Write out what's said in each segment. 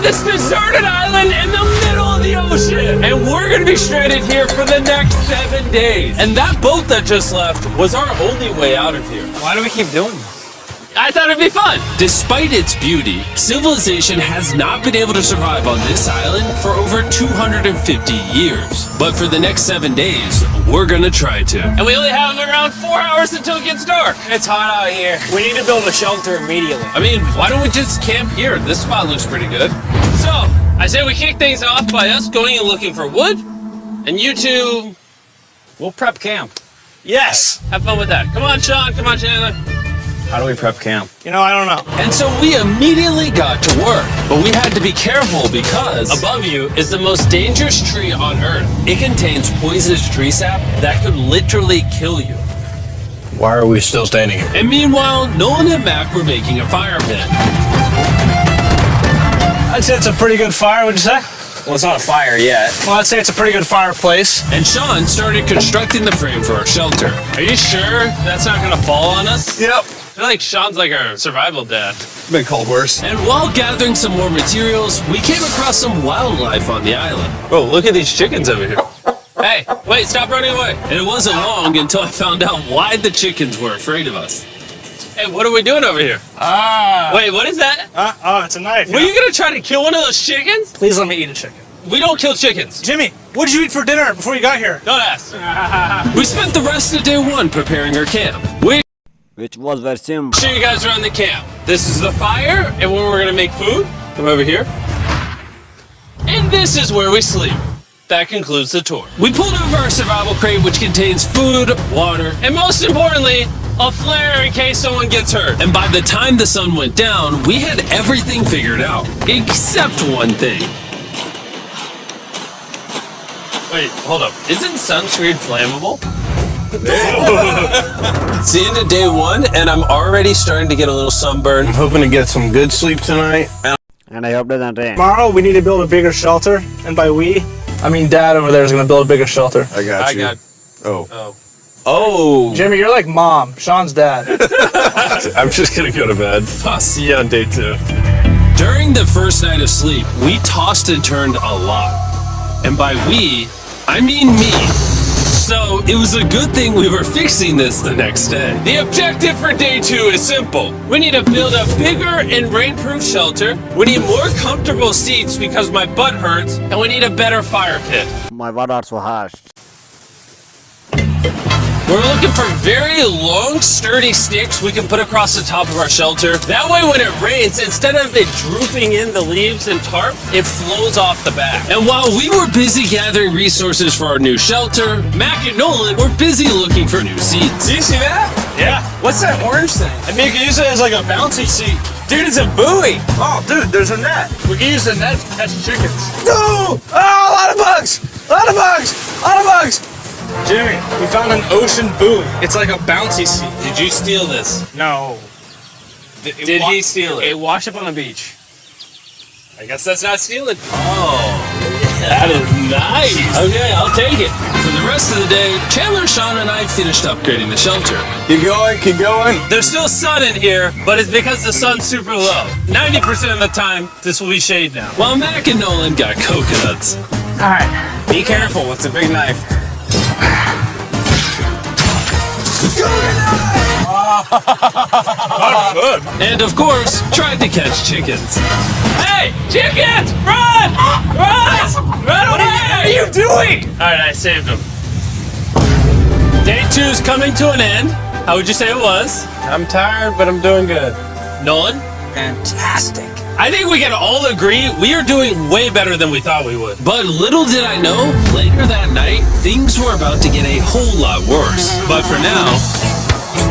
this deserted island in the middle of the ocean. And we're gonna be stranded here for the next 7 days. And that boat that just left was our only way out of here. Why do we keep doing this? I thought it'd be fun. Despite its beauty, civilization has not been able to survive on this island for over 250 years. But for the next 7 days, we're gonna try to. And we only have around 4 hours until it gets dark. It's hot out here. We need to build a shelter immediately. I mean, why don't we just camp here? This spot looks pretty good. So, I say we kick things off by us going and looking for wood, and you two, We'll prep camp. yes, have fun with that. Come on, Sean, come on, Chandler. How do we prep camp? You know, I don't know. And so we immediately got to work, but we had to be careful because above you is the most dangerous tree on Earth. It contains poisonous tree sap that could literally kill you. Why are we still standing here? And meanwhile, Nolan and Mac were making a fire pit. I'd say it's a pretty good fire, would you say? Well, it's not a fire yet. Well, I'd say it's a pretty good fireplace. And Sean started constructing the frame for our shelter. Are you sure that's not gonna fall on us? Yep. I feel like Sean's like our survival dad. Been called worse. And while gathering some more materials, we came across some wildlife on the island. Oh, look at these chickens over here. Hey, wait, stop running away. And it wasn't long until I found out why the chickens were afraid of us. Hey, what are we doing over here? Wait, what is that? Oh, it's a knife. Were you gonna try to kill one of those chickens? Please let me eat a chicken. We don't kill chickens. Jimmy, what did you eat for dinner before you got here? Don't ask. We spent the rest of day one preparing our camp. Which was very simple. Show you guys around the camp. This is the fire, and where we're gonna make food. Come over here. And this is where we sleep. That concludes the tour. We pulled over our survival crate, which contains food, water, and most importantly, a flare in case someone gets hurt. And by the time the sun went down, we had everything figured out, except one thing. Wait, hold up. Isn't sunscreen flammable? It's the end of day one, and I'm already starting to get a little sunburn. I'm hoping to get some good sleep tonight. And I hope it doesn't rain. Tomorrow, we need to build a bigger shelter. And by we, I mean Dad over there is going to build a bigger shelter. I got you. Oh. Jimmy, you're like Mom. Sean's dad. I'm just gonna go to bed. I'll see you on day 2. During the first night of sleep, we tossed and turned a lot. And by we, I mean me. So it was a good thing we were fixing this the next day. The objective for day 2 is simple. We need to build a bigger and rainproof shelter. We need more comfortable seats because my butt hurts. And we need a better fire pit. My water also harsh. We're looking for very long, sturdy sticks we can put across the top of our shelter. That way when it rains, instead of it drooping in the leaves and tarp, it flows off the back. And while we were busy gathering resources for our new shelter, Mac and Nolan were busy looking for new seats. Do you see that? Yeah. What's that orange thing? I mean, you can use it as like a bouncy seat. Dude, it's a buoy. Oh, dude, there's a net. We can use the net to catch chickens. No! Oh, a lot of bugs! A lot of bugs! A lot of bugs! Jimmy, we found an ocean buoy. It's like a bouncy seat. Did you steal this? No. Did he steal it? It washed up on the beach. I guess that's not stealing. Oh, that is nice. Okay, I'll take it. For the rest of the day, Chandler, Sean, and I finished upgrading the shelter. Keep going, keep going. There's still sun in here, but it's because the sun's super low. 90% of the time, this will be shade now. While Mac and Nolan got coconuts. All right. Be careful. It's a big knife. And of course, tried to catch chickens. Hey, chickens! Run! Run! Run away! What are you doing? All right, I saved them. Day 2's coming to an end. How would you say it was? I'm tired, but I'm doing good. Nolan? Fantastic. I think we can all agree we are doing way better than we thought we would. But little did I know, later that night, things were about to get a whole lot worse. But for now,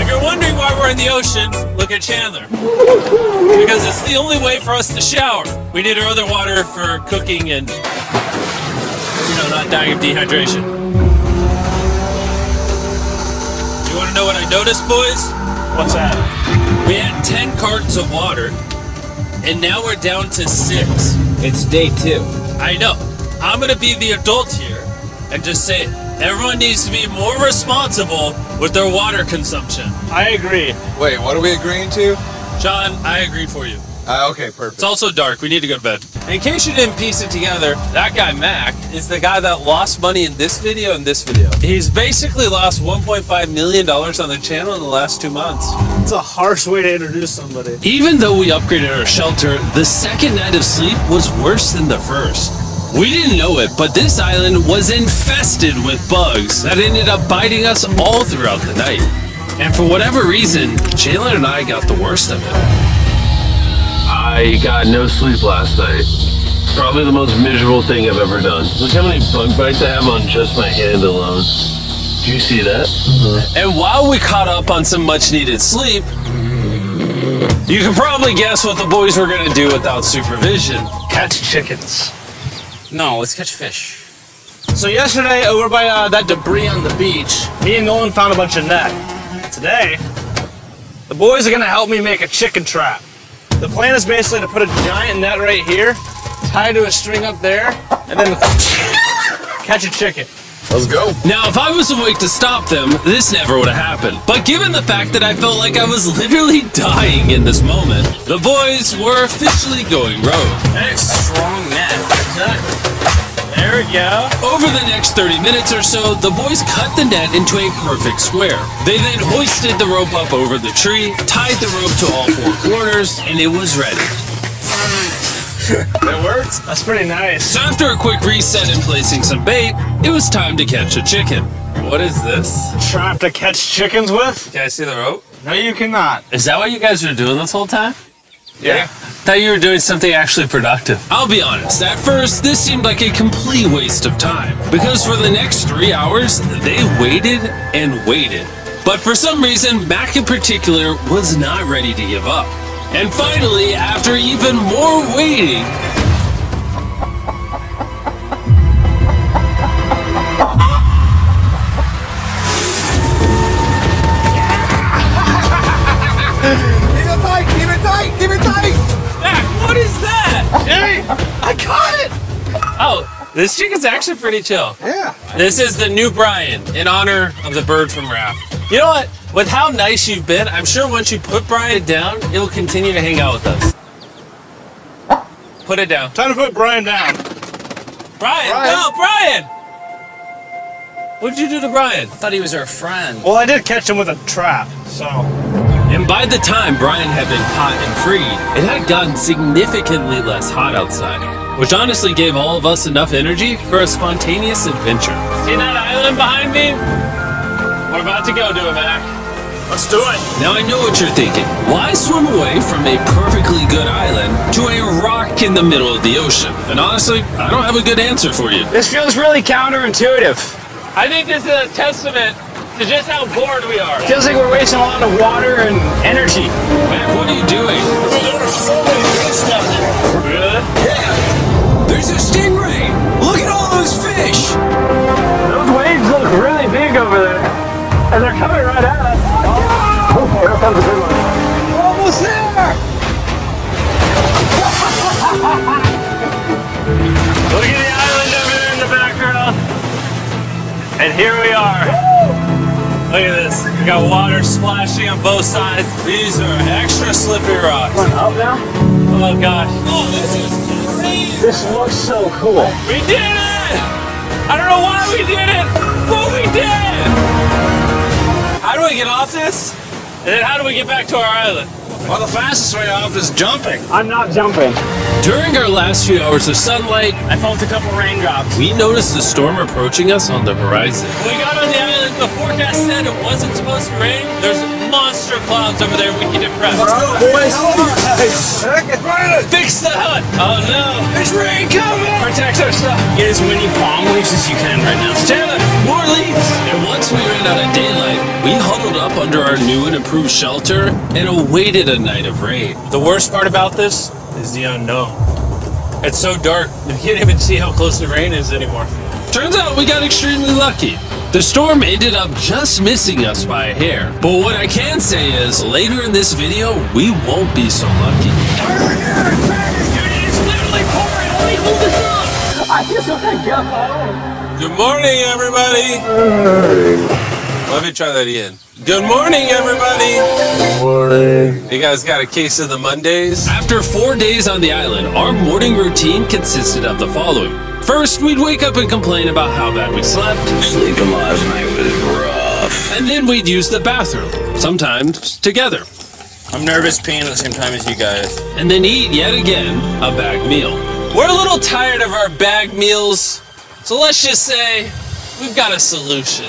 if you're wondering why we're in the ocean, look at Chandler. Because it's the only way for us to shower. We need our other water for cooking and, not dying of dehydration. You want to know what I noticed, boys? What's that? We had 10 cartons of water, and now we're down to 6. It's day 2. I know. I'm gonna be the adult here and just say it. Everyone needs to be more responsible with their water consumption. I agree. Wait, what are we agreeing to? John, I agreed for you. Okay, perfect. It's also dark. We need to go to bed. In case you didn't piece it together, that guy Mac is the guy that lost money in this video and this video. He's basically lost $1.5 million on the channel in the last 2 months. It's a harsh way to introduce somebody. Even though we upgraded our shelter, the second night of sleep was worse than the first. We didn't know it, but this island was infested with bugs that ended up biting us all throughout the night. And for whatever reason, Jalen and I got the worst of it. I got no sleep last night. Probably the most miserable thing I've ever done. Look how many bug bites I have on just my hand alone. Do you see that? And while we caught up on some much needed sleep, you can probably guess what the boys were gonna do without supervision. Catch chickens. No, let's catch fish. So yesterday, over by that debris on the beach, me and Nolan found a bunch of net. Today, the boys are gonna help me make a chicken trap. The plan is basically to put a giant net right here, tie to a string up there, and then catch a chicken. Let's go. Now, if I was awake to stop them, this never would have happened. But given the fact that I felt like I was literally dying in this moment, the boys were officially going rogue. That's a strong net. There we go. Over the next 30 minutes or so, the boys cut the net into a perfect square. They then hoisted the rope up over the tree, tied the rope to all 4 corners, and it was ready. It worked? That's pretty nice. So after a quick reset and placing some bait, it was time to catch a chicken. What is this? Trap to catch chickens with? Can I see the rope? No, you cannot. Is that what you guys are doing this whole time? Yeah. Thought you were doing something actually productive. I'll be honest, at first, this seemed like a complete waste of time. Because for the next 3 hours, they waited and waited. But for some reason, Mac in particular was not ready to give up. And finally, after even more waiting, Keep it tight! Mac, what is that? Hey, I caught it! Oh, this chicken's actually pretty chill. Yeah. This is the new Brian, in honor of the bird from Raft. You know what? With how nice you've been, I'm sure once you put Brian down, he'll continue to hang out with us. Put it down. Time to put Brian down. Brian! No, Brian! What'd you do to Brian? I thought he was our friend. Well, I did catch him with a trap, so. And by the time Brian had been caught and freed, it had gotten significantly less hot outside, which honestly gave all of us enough energy for a spontaneous adventure. See that island behind me? We're about to go to it, Mac. Let's do it. Now I know what you're thinking. Why swim away from a perfectly good island to a rock in the middle of the ocean? And honestly, I don't have a good answer for you. This feels really counterintuitive. I think this is a testament to just how bored we are. Feels like we're wasting a lot of water and energy. Mac, what are you doing? Really? There's a stingray! Look at all those fish! Those waves look really big over there. And they're coming right at us. Oh, here comes a good one. We're almost there! Look at the island over there in the background. And here we are. Look at this. We got water splashing on both sides. These are extra slippery rocks. Up now? Oh gosh. Oh, this is crazy! This looks so cool. We did it! I don't know why we did it, but we did! How do we get off this? And then how do we get back to our island? Well, the fastest way off is jumping. I'm not jumping. During our last few hours of sunlight, I felt a couple raindrops. we noticed a storm approaching us on the horizon. When we got on the island, the forecast said it wasn't supposed to rain. There's monster clouds over there we can impress. Boys, Fix the hut! Oh no! There's rain coming! Protect our stuff! Get as many palm leaves as you can right now. Taylor, more leaves! And once we ran out of daylight, we huddled up under our new and improved shelter and awaited a night of rain. The worst part about this is the unknown. It's so dark, you can't even see how close the rain is anymore. Turns out we got extremely lucky. The storm ended up just missing us by a hair. But what I can say is, later in this video, we won't be so lucky. It's literally pouring! Let me hold this up! I just want to go home. Good morning, everybody! Let me try that again. Good morning, everybody. Good morning. You guys got a case of the Mondays? After 4 days on the island, our morning routine consisted of the following. First, we'd wake up and complain about how bad we slept. Sleeping last night was rough. And then we'd use the bathroom, sometimes together. I'm nervous peeing at the same time as you guys. And then eat yet again a bag meal. We're a little tired of our bag meals, so let's just say we've got a solution.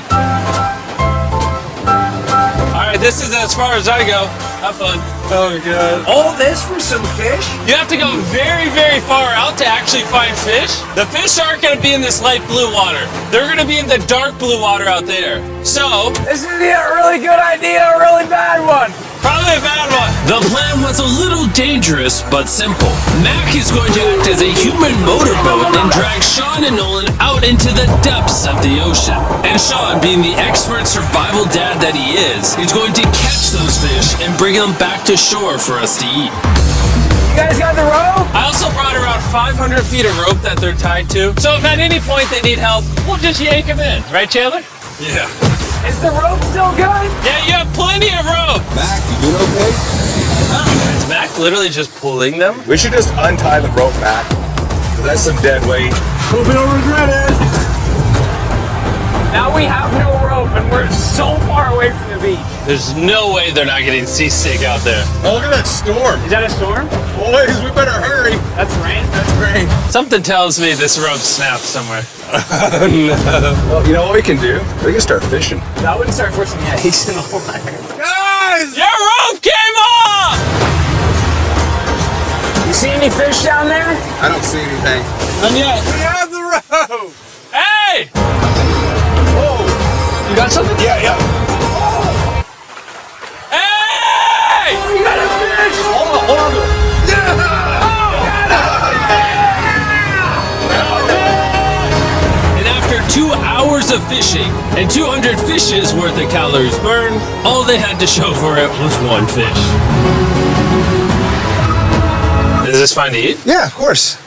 Alright, this is as far as I go. Have fun. Oh my god. All this for some fish? You have to go very, very far out to actually find fish. The fish aren't going to be in this light blue water. They're going to be in the dark blue water out there. So, This is either a really good idea or a really bad one. probably a bad one. The plan was a little dangerous, but simple. Mac is going to act as a human motorboat and drag Sean and Nolan out into the depths of the ocean. And Sean, being the expert survival dad that he is going to catch those fish and bring them back to shore for us to eat. You guys got the rope? I also brought around 500 feet of rope that they're tied to. So if at any point they need help, we'll just yank them in. Right, Chandler? Yeah. Is the rope still good? Yeah, you have plenty of rope. Mac, you doing okay? Is Mac literally just pulling them? We should just untie the rope, Mac. 'Cause that's some dead weight. Hope you don't regret it. Now we have no rope and we're so far away from the beach. There's no way they're not getting seasick out there. Oh, look at that storm. Is that a storm? Boys, we better hurry. That's rain? That's great. Something tells me this rope snapped somewhere. Well, you know what we can do? We can start fishing. That wouldn't start forcing the ice in the water. Guys! Your rope came off! You see any fish down there? I don't see anything. None yet. We have the rope! Hey! You got something? Yeah. Hey! You got a fish! Hold on. And after 2 hours of fishing and 200 fishes worth of calories burned, all they had to show for it was one fish. Is this fine to eat? Yeah, of course.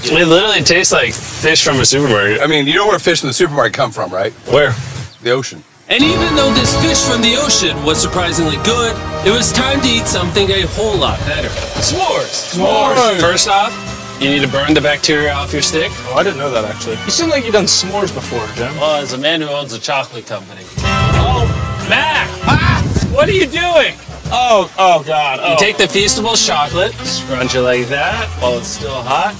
It literally tastes like fish from a supermarket. I mean, you know where fish from the supermarket come from, right? Where? The ocean. And even though this fish from the ocean was surprisingly good, it was time to eat something a whole lot better. S'mores! S'mores! First off, you need to burn the bacteria off your stick. Oh, I didn't know that actually. You seem like you've done s'mores before, Jim. Well, as a man who owns a chocolate company. Oh, Mac! Ah! What are you doing? Oh God. You take the Feastables chocolate, scrunch it like that while it's still hot.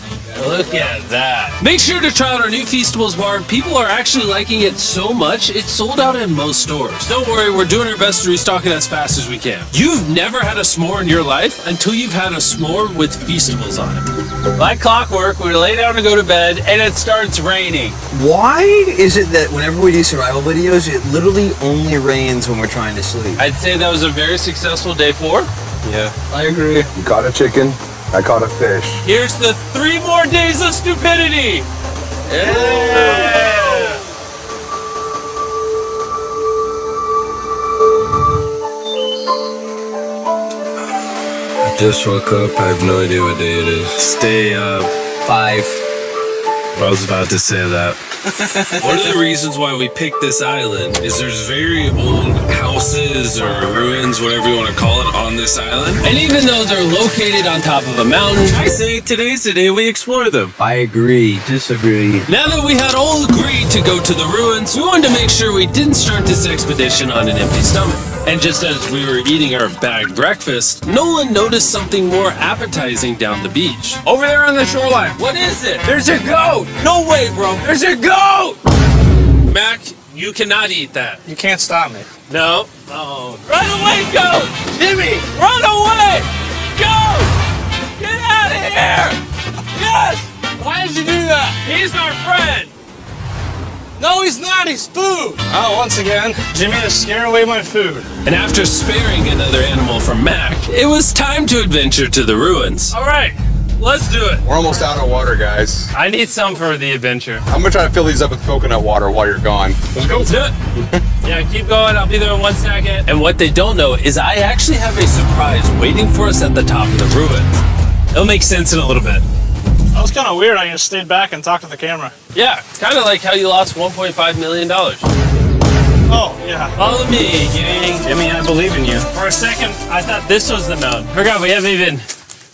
Look at that. Make sure to try out our new Feastables bar. People are actually liking it so much, it's sold out in most stores. Don't worry, we're doing our best to restock it as fast as we can. You've never had a s'more in your life until you've had a s'more with Feastables on it. Like clockwork, we lay down to go to bed, and it starts raining. Why is it that whenever we do survival videos, it literally only rains when we're trying to sleep? I'd say that was a very successful day 4. Yeah. I agree. You caught a chicken. I caught a fish. Here's the 3 more days of stupidity. Yeah. Just woke up. I have no idea what day it is. Stay up. 5. I was about to say that. One of the reasons why we picked this island is there's very old houses or ruins, whatever you want to call it, on this island. And even though they're located on top of a mountain, I say today's the day we explore them. I agree. Disagree. Now that we had all agreed to go to the ruins, we wanted to make sure we didn't start this expedition on an empty stomach. And just as we were eating our bagged breakfast, Nolan noticed something more appetizing down the beach. Over there on the shoreline. What is it? There's a goat. No way, bro. There's a goat. Mac, you cannot eat that. You can't stop me. No. Oh. Run away, goat! Jimmy! Run away! Goat! Get out of here! Yes! Why did you do that? He's our friend! No, he's not. He's food! Oh, once again, Jimmy is scaring away my food. And after sparing another animal from Mac, it was time to adventure to the ruins. All right, let's do it. We're almost out of water, guys. I need some for the adventure. I'm gonna try to fill these up with coconut water while you're gone. Let's go. Let's do it. Yeah, keep going. I'll be there in 1 second. And what they don't know is I actually have a surprise waiting for us at the top of the ruins. It'll make sense in a little bit. That was kind of weird. I just stayed back and talked to the camera. Yeah, kind of like how you lost $1.5 million. Oh, Yeah. Follow me, gang. Jimmy, I believe in you. For a second, I thought this was the mountain. Forgot we haven't even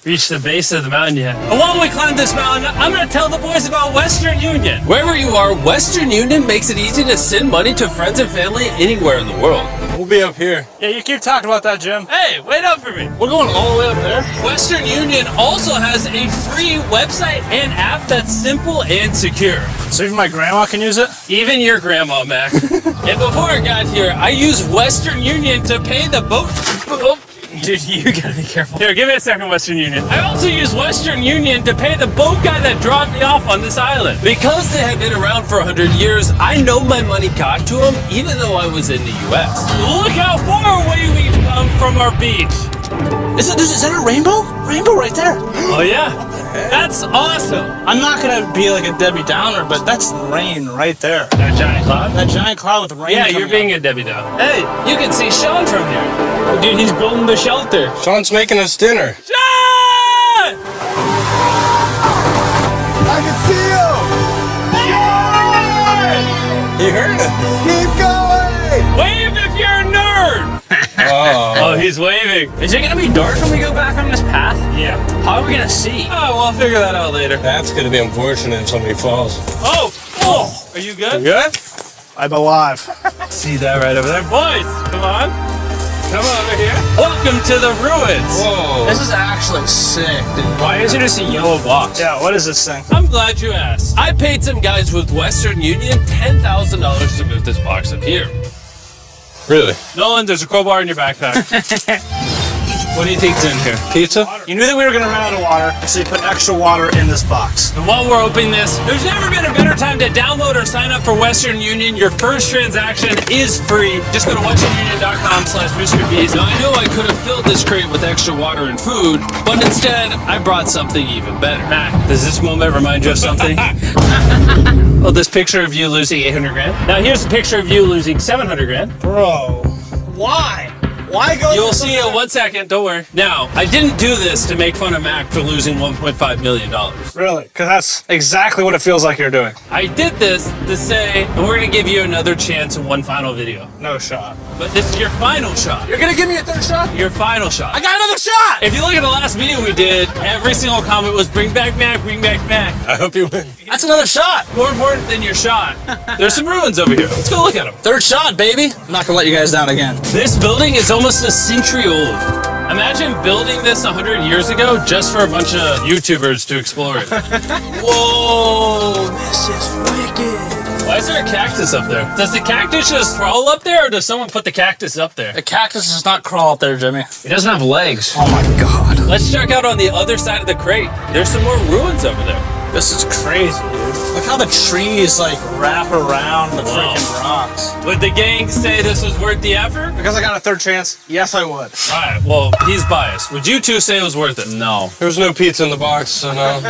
reached the base of the mountain yet. But while we climb this mountain, I'm gonna tell the boys about Western Union. Wherever you are, Western Union makes it easy to send money to friends and family anywhere in the world. We'll be up here. Yeah, you keep talking about that, Jim. Hey, wait up for me. We're going all the way up there. Western Union also has a free website and app that's simple and secure. So even my grandma can use it? Even your grandma, Mac. And before I got here, I used Western Union to pay the boat. Oh, dude, you gotta be careful. Here, give me a second, Western Union. I also used Western Union to pay the boat guy that dropped me off on this island. Because they have been around for 100 years, I know my money got to them, even though I was in the U.S. Look how far away we've come from our beach. Is that a rainbow? Rainbow right there. Oh, yeah. That's awesome. I'm not gonna be like a Debbie Downer, but that's rain right there. That giant cloud? That giant cloud with rain. Yeah, coming you're being a Debbie Downer. Hey, you can see Sean from here. Dude, he's building the shelter. Sean's making us dinner. Sean! I can see you. He heard it. Keep going. Wave if you're a nerd! Oh, he's waving. Is it gonna be dark when we go back on this path? Yeah. How are we gonna see? Oh, we'll figure that out later. That's gonna be unfortunate if somebody falls. Oh! Oh! Are you good? Good? I'm alive. See that right over there? Boys, come on. Come over here. Welcome to the ruins. Whoa. This is actually sick, dude. Why is it just a yellow box? Yeah, what is this thing? I'm glad you asked. I paid some guys with Western Union $10,000 to move this box up here. Really? Nolan, there's a crowbar in your backpack. What do you think's in here? Pizza? You knew that we were gonna run out of water, so you put extra water in this box. And while we're opening this, there's never been a better time to download or sign up for Western Union. Your first transaction is free. Just go to westernunion.com/MrBeast. Now, I know I could have filled this crate with extra water and food, but instead, I brought something even better. Matt, does this moment remind you of something? Well, this picture of you losing 800 grand. Now, here's a picture of you losing 700 grand. Bro, why? Why go? You'll see in 1 second, don't worry. Now, I didn't do this to make fun of Mac for losing $1.5 million. Really? Because that's exactly what it feels like you're doing. I did this to say, and we're gonna give you another chance in one final video. No shot. But this is your final shot. You're gonna give me a third shot? Your final shot. I got another shot. If you look at the last video we did, every single comment was bring back Mac, bring back Mac. I hope you win. That's another shot. More important than your shot, there's some ruins over here. Let's go look at them. Third shot, baby. I'm not gonna let you guys down again. This building is almost a century old. Imagine building this 100 years ago just for a bunch of YouTubers to explore it. Whoa, this is wicked. Why is there a cactus up there? Does the cactus just crawl up there, or does someone put the cactus up there? The cactus does not crawl up there, Jimmy. It doesn't have legs. Oh my god. Let's check out on the other side of the crate. There's some more ruins over there. This is crazy, dude. Look how the trees like wrap around the freaking rocks. Would the gang say this was worth the effort? Because I got a third chance, yes I would. Alright, well, he's biased. Would you two say it was worth it? No. There was no pizza in the box, so no.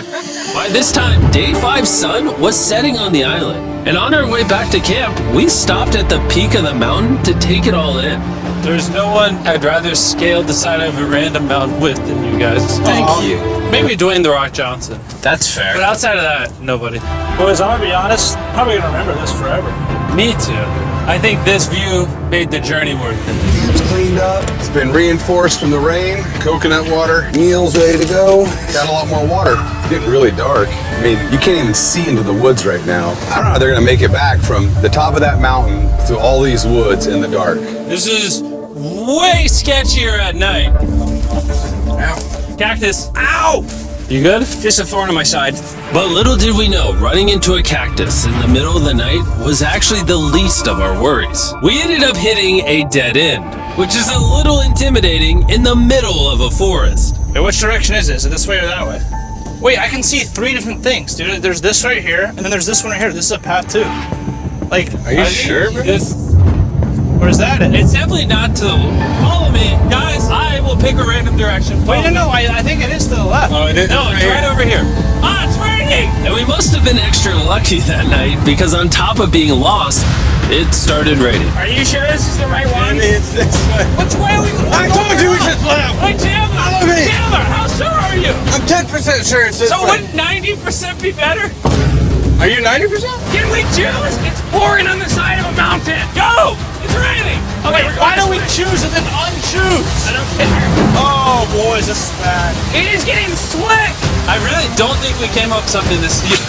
By this time, Day 5's sun was setting on the island. And on our way back to camp, we stopped at the peak of the mountain to take it all in. There's no one I'd rather scale the side of a random mountain with than you guys. Thank you. Maybe Dwayne The Rock Johnson. That's fair. But outside of that, nobody. Boys, I'm gonna be honest, probably gonna remember this forever. Me too. I think this view made the journey worth it. It's cleaned up. It's been reinforced from the rain. Coconut water. Meal's ready to go. Got a lot more water. It's getting really dark. I mean, you can't even see into the woods right now. I don't know how they're gonna make it back from the top of that mountain to all these woods in the dark. This is way sketchier at night. Ow. Cactus. Ow! You good? Just a thorn on my side. But little did we know, running into a cactus in the middle of the night was actually the least of our worries. We ended up hitting a dead end, which is a little intimidating in the middle of a forest. Hey, which direction is it? Is it this way or that way? Wait, I can see 3 different things, dude. There's this right here, and then there's this one right here. This is a path too. Like, Are you sure, bro? or is that it? It's definitely not to follow me. Guys, I will pick a random direction. Wait, no, I think it is to the left. Oh, it is. No, it's right over here. Ah, it's raining! And we must have been extra lucky that night because on top of being lost, it started raining. Are you sure this is the right one? It's this way. Which way are we going? I told you we should split up. Wait, Chandler! Follow me. Chandler, how sure are you? I'm 10% sure it's this So way. wouldn't 90% be better? Are you 90%? Can we choose? It's pouring on the side of a mountain. Go! It's raining. Okay, why don't we choose and then unchoose? I don't care. Oh, boys, this is bad. It is getting slick. I really don't think we came up with something this deep.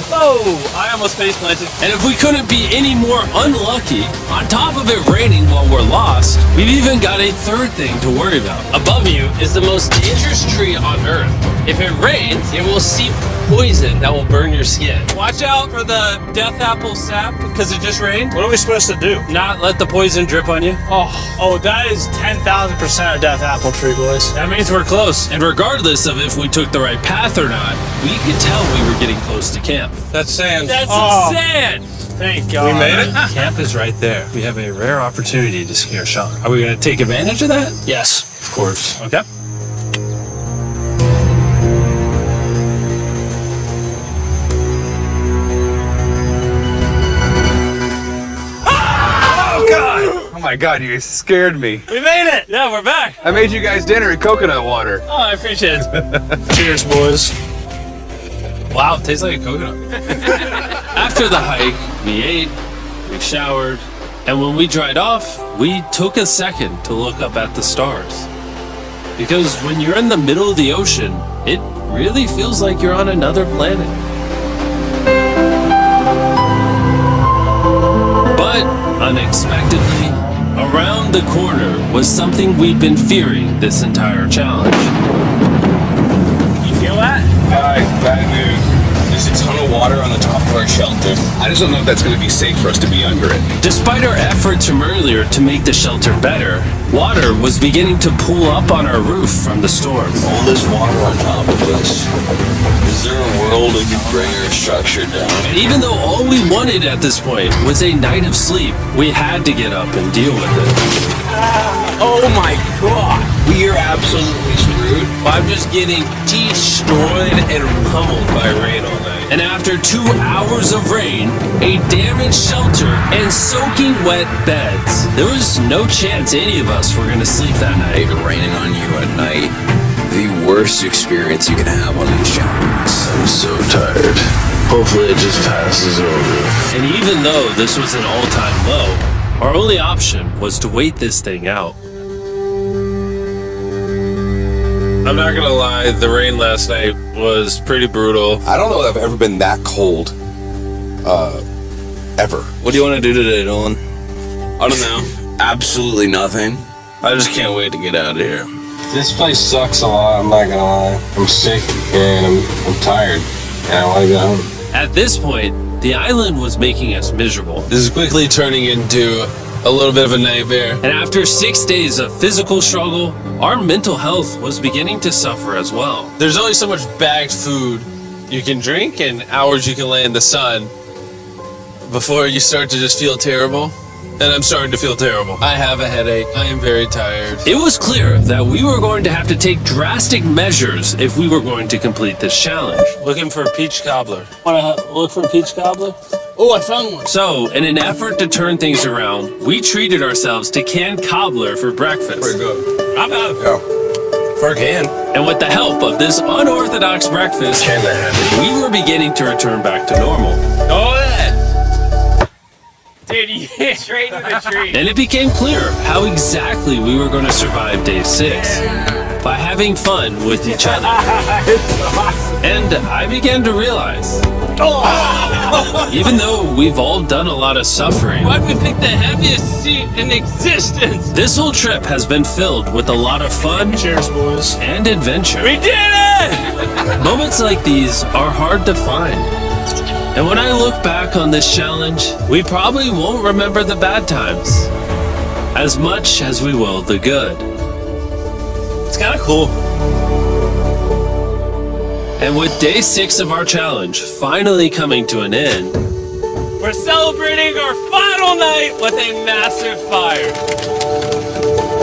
Oh, I almost face planted. And if we couldn't be any more unlucky, on top of it raining while we're lost, we've even got a third thing to worry about. Above you is the most dangerous tree on Earth. If it rains, it will seep poison that will burn your skin. Watch out for the death apple sap because it just rained. What are we supposed to do? Not let the poison drip on you. Oh, that is 10,000% a death apple tree, boys. That means we're close. And regardless of if we took the right path or not, we could tell we were getting close to camp. That's sand. That's Oh. sand. Thank God. We made it? Camp is right there. We have a rare opportunity to scare Sean. Are we going to take advantage of that? Yes. Of course. Okay. Oh my God, you scared me. We made it. Yeah, we're back. I made you guys dinner in coconut water. Oh, I appreciate it. Cheers, boys. Wow, it tastes like a coconut. After the hike, we ate, we showered, and when we dried off, we took a second to look up at the stars. Because when you're in the middle of the ocean, it really feels like you're on another planet. But unexpectedly, around the corner was something we'd been fearing this entire challenge. You feel that? Bad news. There's a ton of water on the top of our shelter. I just don't know if that's going to be safe for us to be under it. Despite our efforts from earlier to make the shelter better, water was beginning to pool up on our roof from the storm. All this water on top of us. Is there a world that could bring our structure down? And even though all we wanted at this point was a night of sleep, we had to get up and deal with it. Oh my God. We are absolutely screwed. I'm just getting destroyed and pummeled by rain all night. And after 2 hours of rain, a damaged shelter, and soaking wet beds, there was no chance any of us were going to sleep that night. Raining on you at night. The worst experience you can have on these shelters. I'm so tired. Hopefully it just passes over. And even though this was an all-time low, our only option was to wait this thing out. I'm not gonna lie, the rain last night was pretty brutal. I don't know if I've ever been that cold. Ever. What do you want to do today, Dolan? I don't know. Absolutely nothing. I just can't wait to get out of here. This place sucks a lot, I'm not gonna lie. I'm sick and I'm tired and I wanna go home. At this point, the island was making us miserable. This is quickly turning into a little bit of a nightmare. And after 6 days of physical struggle, our mental health was beginning to suffer as well. There's only so much bagged food you can drink and hours you can lay in the sun before you start to just feel terrible. And I'm starting to feel terrible. I have a headache. I am very tired. It was clear that we were going to have to take drastic measures if we were going to complete this challenge. Looking for a peach cobbler. Want to look for a peach cobbler? Oh, I found one. So, in an effort to turn things around, we treated ourselves to canned cobbler for breakfast. Pretty good. I'm out. Yeah. For a can. And with the help of this unorthodox breakfast, we were beginning to return back to normal. Oh, that. Dude, you hit straight in the tree. And it became clear how exactly we were going to survive day 6. By having fun with each other. And I began to realize, even though we've all done a lot of suffering, why'd we pick the heaviest seat in existence? This whole trip has been filled with a lot of fun. Cheers, boys. And adventure. We did it! Moments like these are hard to find. And when I look back on this challenge, we probably won't remember the bad times as much as we will the good. It's kind of cool. And with day 6 of our challenge finally coming to an end, we're celebrating our final night with a massive fire.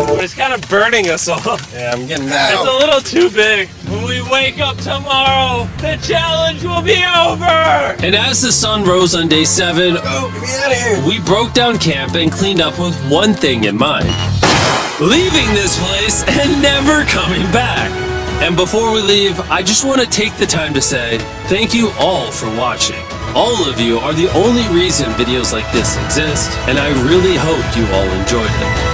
But it's kind of burning us all. Yeah, I'm getting that. It's a little too big. When we wake up tomorrow, the challenge will be over! And as the sun rose on day 7, we broke down camp and cleaned up with one thing in mind. Leaving this place and never coming back. And before we leave, I just want to take the time to say thank you all for watching. All of you are the only reason videos like this exist, and I really hope you all enjoyed them.